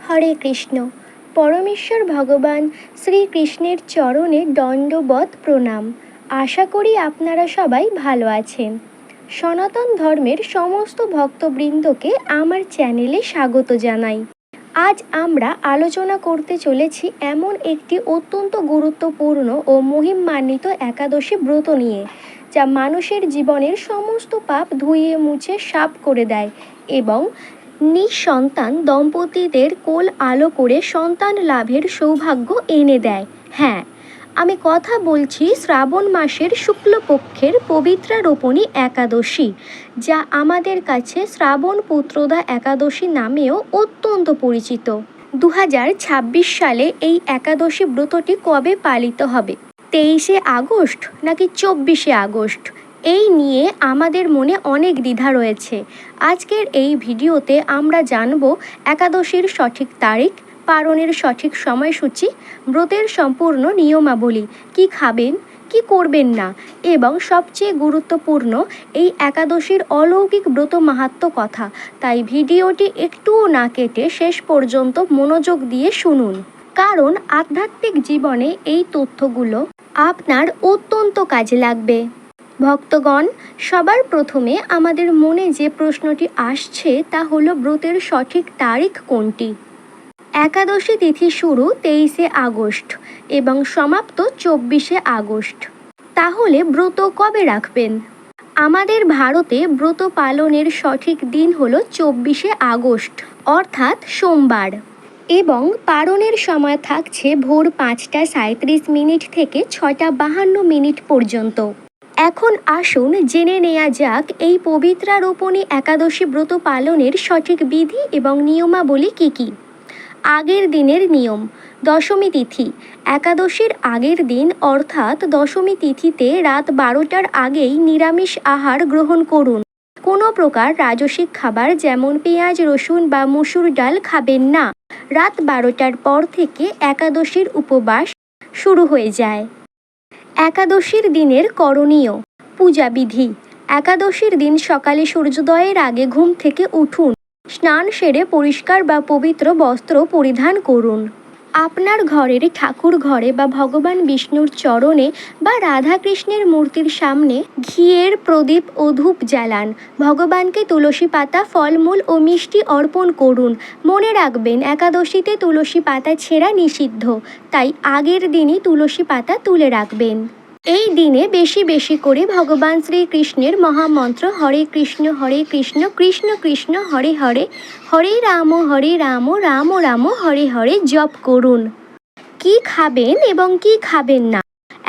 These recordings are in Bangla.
হরে কৃষ্ণ। পরমেশ্বর ভগবান শ্রীকৃষ্ণের চরণে দণ্ডবৎ প্রণাম। আশা করি আপনারা সবাই ভালো আছেন। সনাতন ধর্মের সমস্ত ভক্তবৃন্দকে আমার চ্যানেলে স্বাগত জানাই। আজ আমরা আলোচনা করতে চলেছি এমন একটি অত্যন্ত গুরুত্বপূর্ণ ও মহিমান্বিত একাদশী ব্রত নিয়ে, যা মানুষের জীবনের সমস্ত পাপ ধুয়ে মুছে সাফ করে দেয় এবং নিঃসন্তান দম্পতিদের কোল আলো করে সন্তান লাভের সৌভাগ্য এনে দেয়। হ্যাঁ, আমি কথা বলছি শ্রাবণ মাসের শুক্লপক্ষের পবিত্রারোপণী একাদশী, যা আমাদের কাছে শ্রাবণ পুত্রদা একাদশী নামেও অত্যন্ত পরিচিত। 2026 সালে এই একাদশী ব্রতটি কবে পালিত হবে? 23শে আগস্ট নাকি 24শে আগস্ট? এই নিয়ে আমাদের মনে অনেক দ্বিধা রয়েছে। আজকের এই ভিডিওতে আমরা জানব একাদশীর সঠিক তারিখ, পালনের সঠিক সময়সূচি, ব্রতের সম্পূর্ণ নিয়মাবলী, কি খাবেন কি করবেন না, এবং সবচেয়ে গুরুত্বপূর্ণ এই একাদশীর অলৌকিক ব্রত মাহাত্ম্য কথা। তাই ভিডিওটি একটুও না কেটে শেষ পর্যন্ত মনোযোগ দিয়ে শুনুন, কারণ আধ্যাত্মিক জীবনে এই তথ্যগুলো আপনার অত্যন্ত কাজে লাগবে। ভক্তগণ, সবার প্রথমে আমাদের মনে যে প্রশ্নটি আসছে তা হলো ব্রতের সঠিক তারিখ কোনটি? একাদশী তিথি শুরু 23শে আগস্ট এবং সমাপ্ত 24শে আগস্ট। তাহলে ব্রত কবে রাখবেন? আমাদের ভারতে ব্রত পালনের সঠিক দিন হলো 24শে আগস্ট, অর্থাৎ সোমবার, এবং পালনের সময় থাকছে ভোর 5টা 37 থেকে 6টা 52 পর্যন্ত। এখন আসুন জেনে নেওয়া যাক এই পবিত্রারোপণী একাদশী ব্রত পালনের সঠিক বিধি এবং নিয়মাবলী কী কী। আগের দিনের নিয়ম। দশমী তিথি। একাদশীর আগের দিন অর্থাৎ দশমী তিথিতে রাত 12টার আগেই নিরামিষ আহার গ্রহণ করুন। কোনো প্রকার রাজসিক খাবার যেমন পেঁয়াজ, রসুন বা মসুর ডাল খাবেন না। রাত 12টার পর থেকে একাদশীর উপবাস শুরু হয়ে যায়। একাদশীর দিনের করণীয় পূজাবিধি। একাদশীর দিন সকালে সূর্যোদয়ের আগে ঘুম থেকে উঠুন, স্নান সেরে পরিষ্কার বা পবিত্র বস্ত্র পরিধান করুন। আপনার ঘরের ঠাকুর ঘরে বা ভগবান বিষ্ণুর চরণে বা রাধাকৃষ্ণের মূর্তির সামনে ঘিয়ের প্রদীপ ও ধূপ জ্বালান। ভগবানকে তুলসী পাতা, ফলমূল ও মিষ্টি অর্পণ করুন। মনে রাখবেন, একাদশীতে তুলসী পাতা ছেঁড়া নিষিদ্ধ, তাই আগের দিনই তুলসী পাতা তুলে রাখবেন। এই দিনে বেশি বেশি করে ভগবান শ্রীকৃষ্ণের মহামন্ত্র হরে কৃষ্ণ কৃষ্ণ কৃষ্ণ হরে হরে, হরে রাম রাম রাম হরে হরে জপ করুন। কি খাবেন এবং কি খাবেন না?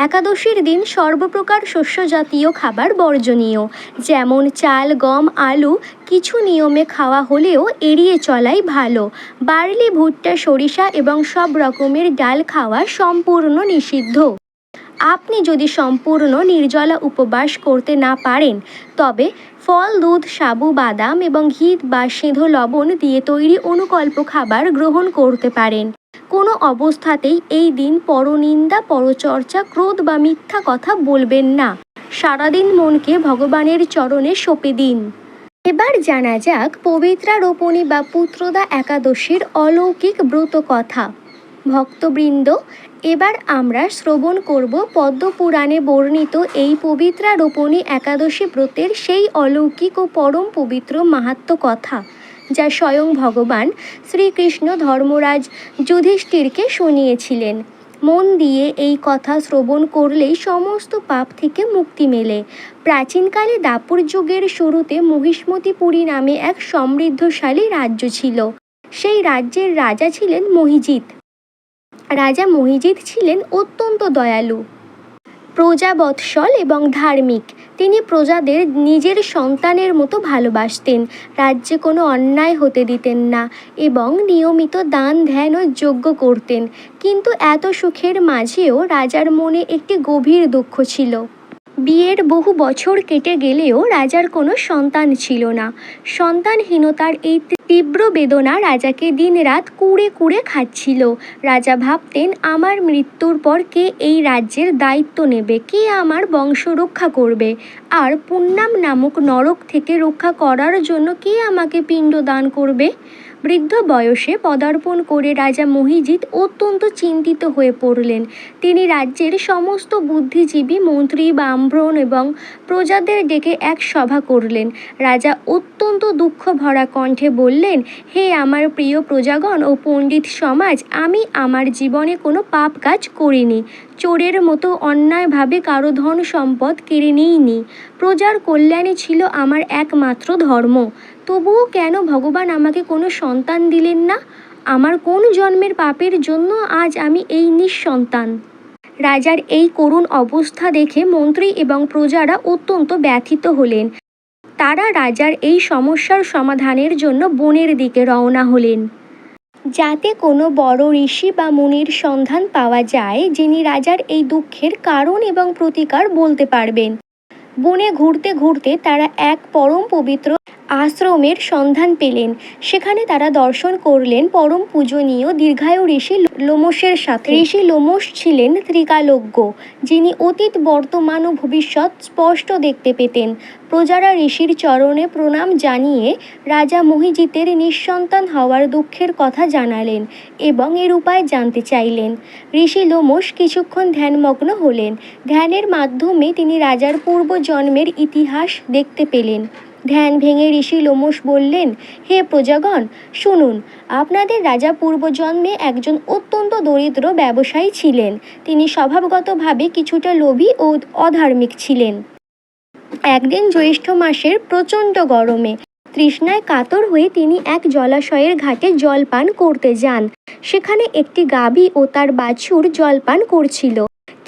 একাদশীর দিন সর্বপ্রকার শস্যজাতীয় খাবার বর্জনীয়, যেমন চাল, গম, আলু কিছু নিয়মে খাওয়া হলেও এড়িয়ে চলাই ভালো। বার্লি, ভুট্টা, সরিষা এবং সব রকমের ডাল খাওয়া সম্পূর্ণ নিষিদ্ধ। আপনি যদি সম্পূর্ণ নির্জলা উপবাস করতে না পারেন, তবে ফল, দুধ, সাবু, বাদাম এবং ঘি বা সেঁধো লবণ দিয়ে তৈরি অনুকল্প খাবার গ্রহণ করতে পারেন। কোনো অবস্থাতেই এই দিন পরনিন্দা, পরচর্চা, ক্রোধ বা মিথ্যা কথা বলবেন না। সারাদিন মনকে ভগবানের চরণে সঁপে দিন। এবার জানা যাক পবিত্রারোপণী বা পুত্রদা একাদশীর অলৌকিক ব্রত কথা। ভক্তবৃন্দ, এবার আমরা শ্রবণ করব পদ্মপুরাণে বর্ণিত এই পবিত্রারোপণী একাদশী ব্রতের সেই অলৌকিক ও পরম পবিত্র মাহাত্ম্য কথা, যা স্বয়ং ভগবান শ্রীকৃষ্ণ ধর্মরাজ যুধিষ্ঠিরকে শুনিয়েছিলেন। মন দিয়ে এই কথা শ্রবণ করলেই সমস্ত পাপ থেকে মুক্তি মেলে। প্রাচীনকালে দাপর যুগের শুরুতে মহিষ্মতিপুরী নামে এক সমৃদ্ধশালী রাজ্য ছিল। সেই রাজ্যের রাজা ছিলেন মহিজিৎ। রাজা মহিজিৎ ছিলেন অত্যন্ত দয়ালু, প্রজাবৎসল এবং ধার্মিক। তিনি প্রজাদের নিজের সন্তানের মতো ভালোবাসতেন, রাজ্যে কোনো অন্যায় হতে দিতেন না এবং নিয়মিত দান, ধ্যান ও যজ্ঞ করতেন। কিন্তু এত সুখের মাঝেও রাজার মনে একটি গভীর দুঃখ ছিল। বিয়ের বহু বছর কেটে গেলেও রাজার কোনো সন্তান ছিল না। সন্তানহীনতার এই তীব্র বেদনা রাজাকে দিনরাত কুঁড়ে কুঁড়ে খাচ্ছিল। রাজা ভাবতেন, আমার মৃত্যুর পর কে এই রাজ্যের দায়িত্ব নেবে, কে আমার বংশ রক্ষা করবে, আর পুণ্যাম নামক নরক থেকে রক্ষা করার জন্য কে আমাকে পিণ্ড দান করবে। বৃদ্ধ বয়সে পদার্পণ করে রাজা মহিজিৎ অত্যন্ত চিন্তিত হয়ে পড়লেন। তিনি রাজ্যের সমস্ত বুদ্ধিজীবী, মন্ত্রী, ব্রাহ্মণ এবং প্রজাদের ডেকে এক সভা করলেন। রাজা অত্যন্ত দুঃখ ভরা কণ্ঠে বললেন, হে আমার প্রিয় প্রজাগণ ও পণ্ডিত সমাজ, আমি আমার জীবনে কোনো পাপ কাজ করিনি, চোরের মতো অন্যায়ভাবে কারো ধন সম্পদ কেড়ে নিইনি। প্রজার কল্যাণই ছিল আমার একমাত্র ধর্ম। তবুও কেন ভগবান আমাকে কোনো সন্তান দিলেন না? আমার কোন জন্মের পাপের জন্য আজ আমি এই নিঃসন্তান? রাজার এই করুণ অবস্থা দেখে মন্ত্রী এবং প্রজারা অত্যন্ত ব্যথিত হলেন। তারা রাজার এই সমস্যার সমাধানের জন্য বনের দিকে রওনা হলেন, যাতে কোনো বড় ঋষি বা মুনির সন্ধান পাওয়া যায়, যিনি রাজার এই দুঃখের কারণ এবং প্রতিকার বলতে পারবেন। বনে ঘুরতে ঘুরতে তারা এক পরম পবিত্র আশ্রমের সন্ধান পেলেন। সেখানে তারা দর্শন করলেন পরম পূজনীয় দীর্ঘায়ু ঋষি লোমশের সাথে। ঋষি লোমশ ছিলেন ত্রিকালজ্ঞ, যিনি অতীত, বর্তমান ও ভবিষ্যৎ স্পষ্ট দেখতে পেতেন। প্রজারা ঋষির চরণে প্রণাম জানিয়ে রাজা মহিজিতের নিঃসন্তান হওয়ার দুঃখের কথা জানালেন এবং এর উপায় জানতে চাইলেন। ঋষি লোমশ কিছুক্ষণ ধ্যানমগ্ন হলেন। ধ্যানের মাধ্যমে তিনি রাজার পূর্বজন্মের ইতিহাস দেখতে পেলেন। ধ্যান ভেঙে ঋষি লোমশ বললেন, হে প্রজাগণ, শুনুন, আপনাদের রাজা পূর্বজন্মে একজন অত্যন্ত দরিদ্র ব্যবসায়ী ছিলেন। তিনি স্বভাবগতভাবে কিছুটা লোভী ও অধার্মিক ছিলেন। একদিন জ্যৈষ্ঠ মাসের প্রচণ্ড গরমে তৃষ্ণায় কাতর হয়ে তিনি এক জলাশয়ের ঘাটে জল পান করতে যান। সেখানে একটি গাভী ও তার বাছুর জল পান করছিল।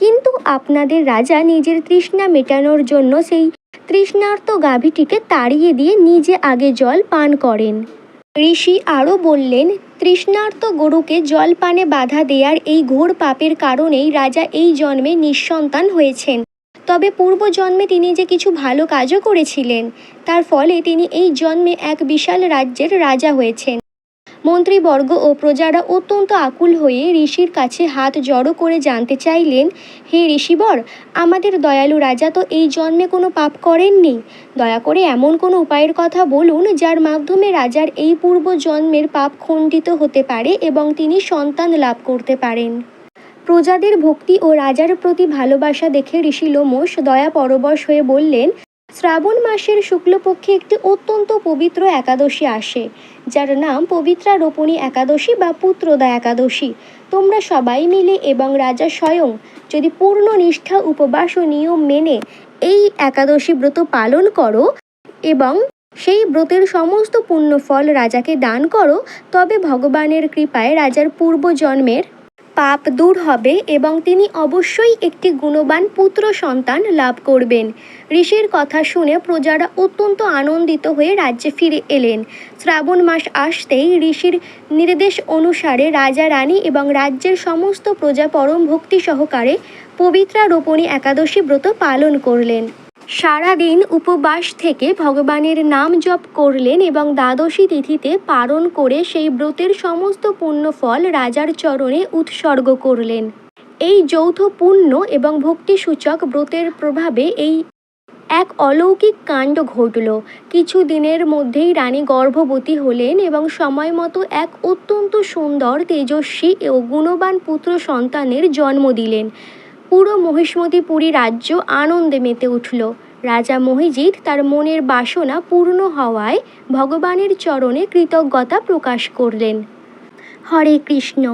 কিন্তু আপনাদের রাজা নিজের তৃষ্ণা মেটানোর জন্য সেই তৃষ্ণার্ত গাভীটিকে তাড়িয়ে দিয়ে নিজে আগে জল পান করেন। ঋষি আরও বললেন, তৃষ্ণার্ত গরুকে জল পানে বাধা দেওয়ার এই ঘোর পাপের কারণেই রাজা এই জন্মে নিঃসন্তান হয়েছেন। তবে পূর্বজন্মে তিনি যে কিছু ভালো কাজও করেছিলেন, তার ফলে তিনি এই জন্মে এক বিশাল রাজ্যের রাজা হয়েছেন। মন্ত্রীবর্গ ও প্রজারা অত্যন্ত আকুল হয়ে ঋষির কাছে হাত জড়ো করে জানতে চাইলেন, হে ঋষিবর, আমাদের দয়ালু রাজা তো এই জন্মে কোনো পাপ করেননি। দয়া করে এমন কোনো উপায়ের কথা বলুন যার মাধ্যমে রাজার এই পূর্বজন্মের পাপ খণ্ডিত হতে পারে এবং তিনি সন্তান লাভ করতে পারেন। প্রজাদের ভক্তি ও রাজার প্রতি ভালোবাসা দেখে ঋষি লোমশ দয়া পরবশ হয়ে বললেন, শ্রাবণ মাসের শুক্লপক্ষে একটি অত্যন্ত পবিত্র একাদশী আসে, যার নাম পবিত্রা রোপণী একাদশী বা পুত্রদা একাদশী। তোমরা সবাই মিলে এবং রাজা স্বয়ং যদি পূর্ণ নিষ্ঠা, উপবাস ও নিয়ম মেনে এই একাদশী ব্রত পালন করো এবং সেই ব্রতের সমস্ত পুণ্যফল রাজাকে দান করো, তবে ভগবানের কৃপায় রাজার পূর্বজন্মের পাপ দূর হবে এবং তিনি অবশ্যই একটি গুণবান পুত্র সন্তান লাভ করবেন। ঋষির কথা শুনে প্রজারা অত্যন্ত আনন্দিত হয়ে রাজ্যে ফিরে এলেন। শ্রাবণ মাস আসতেই ঋষির নির্দেশ অনুসারে রাজা, রানী এবং রাজ্যের সমস্ত প্রজা পরম ভক্তি সহকারে পবিত্রা রোপণী একাদশী ব্রত পালন করলেন। সারাদিন উপবাস থেকে ভগবানের নাম জপ করলেন এবং দ্বাদশী তিথিতে পারণ করে সেই ব্রতের সমস্ত পুণ্যফল রাজার চরণে উৎসর্গ করলেন। এই যৌথ পুণ্য এবং ভক্তিসূচক ব্রতের প্রভাবে এক অলৌকিক কাণ্ড ঘটল। কিছু দিনের মধ্যেই রানী গর্ভবতী হলেন এবং সময় মতো এক অত্যন্ত সুন্দর, তেজস্বী ও গুণবান পুত্র সন্তানের জন্ম দিলেন। পুরো মহিষ্মতিপুরী রাজ্য আনন্দে মেতে উঠল। রাজা মহিজিৎ তার মনের বাসনা পূর্ণ হওয়ায় ভগবানের চরণে কৃতজ্ঞতা প্রকাশ করলেন। হরে কৃষ্ণ।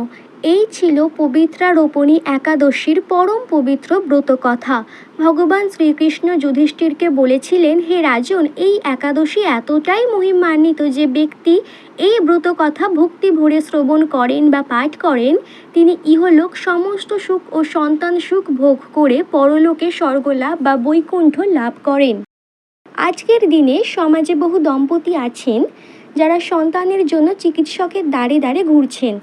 এই ছিল পবিত্রা রোপণী একাদশীর পরম পবিত্র ব্রত কথা। ভগবান শ্রীকৃষ্ণ যুধিষ্ঠিরকে বলেছিলেন, হে রাজন, এই একাদশী এতটাই মহিমান্বিত যে ব্যক্তি এই ব্রত কথা ভক্তি ভরে শ্রবণ করেন বা পাঠ করেন, তিনি ইহলোক সমস্ত সুখ ও সন্তান সুখ ভোগ করে পরলোকে স্বর্গলাভ বা বৈকুণ্ঠ লাভ করেন। আজকের দিনে সমাজে বহু দম্পতি আছেন যারা সন্তানের জন্য চিকিৎসকের দ্বারে দ্বারে ঘুরছেন,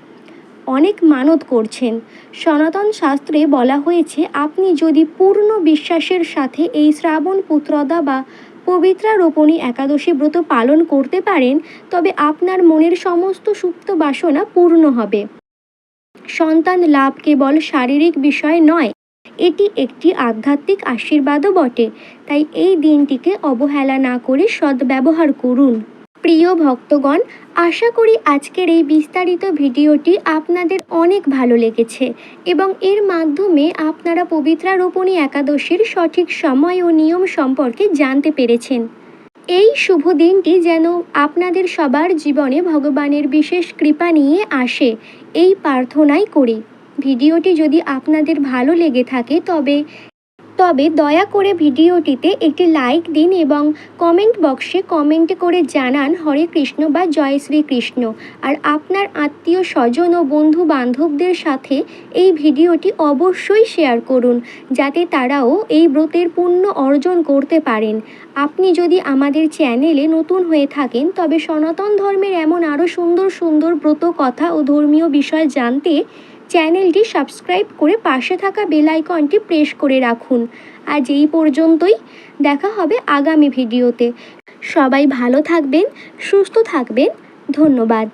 অনেক মানত করছেন। সনাতন শাস্ত্রে বলা হয়েছে, আপনি যদি পূর্ণ বিশ্বাসের সাথে এই শ্রাবণ পুত্রদা বা পবিত্রা রোপণী একাদশী ব্রত পালন করতে পারেন, তবে আপনার মনের সমস্ত সুপ্ত বাসনা পূর্ণ হবে। সন্তান লাভ কেবল শারীরিক বিষয় নয়, এটি একটি আধ্যাত্মিক আশীর্বাদও বটে। তাই এই দিনটিকে অবহেলা না করে সদ্ব্যবহার করুন। প্রিয় ভক্তগণ, আশা করি আজকের এই বিস্তারিত ভিডিওটি আপনাদের অনেক ভালো লেগেছে এবং এর মাধ্যমে আপনারা পবিত্রা রোপণী একাদশীর সঠিক সময় ও নিয়ম সম্পর্কে জানতে পেরেছেন। এই শুভ দিনটি যেন আপনাদের সবার জীবনে ভগবানের বিশেষ কৃপা নিয়ে আসে, এই প্রার্থনাই করি। ভিডিওটি যদি আপনাদের ভালো লেগে থাকে তবে দয়া করে ভিডিওটিতে একটি লাইক দিন এবং কমেন্ট বক্সে কমেন্ট করে জানান হরে কৃষ্ণ বা জয় শ্রীকৃষ্ণ। আর আপনার আত্মীয় স্বজন ও বন্ধু বান্ধবদের সাথে এই ভিডিওটি অবশ্যই শেয়ার করুন, যাতে তারাও এই ব্রতের পুণ্য অর্জন করতে পারেন। আপনি যদি আমাদের চ্যানেলে নতুন হয়ে থাকেন তবে সনাতন ধর্মের এমন আরও সুন্দর সুন্দর ব্রত কথা ও ধর্মীয় বিষয় জানতে চ্যানেলটি সাবস্ক্রাইব করে পাশে থাকা বেল আইকনটি প্রেস করে রাখুন। আজ এই পর্যন্তই, দেখা হবে আগামী ভিডিওতে। সবাই ভালো থাকবেন, সুস্থ থাকবেন। ধন্যবাদ।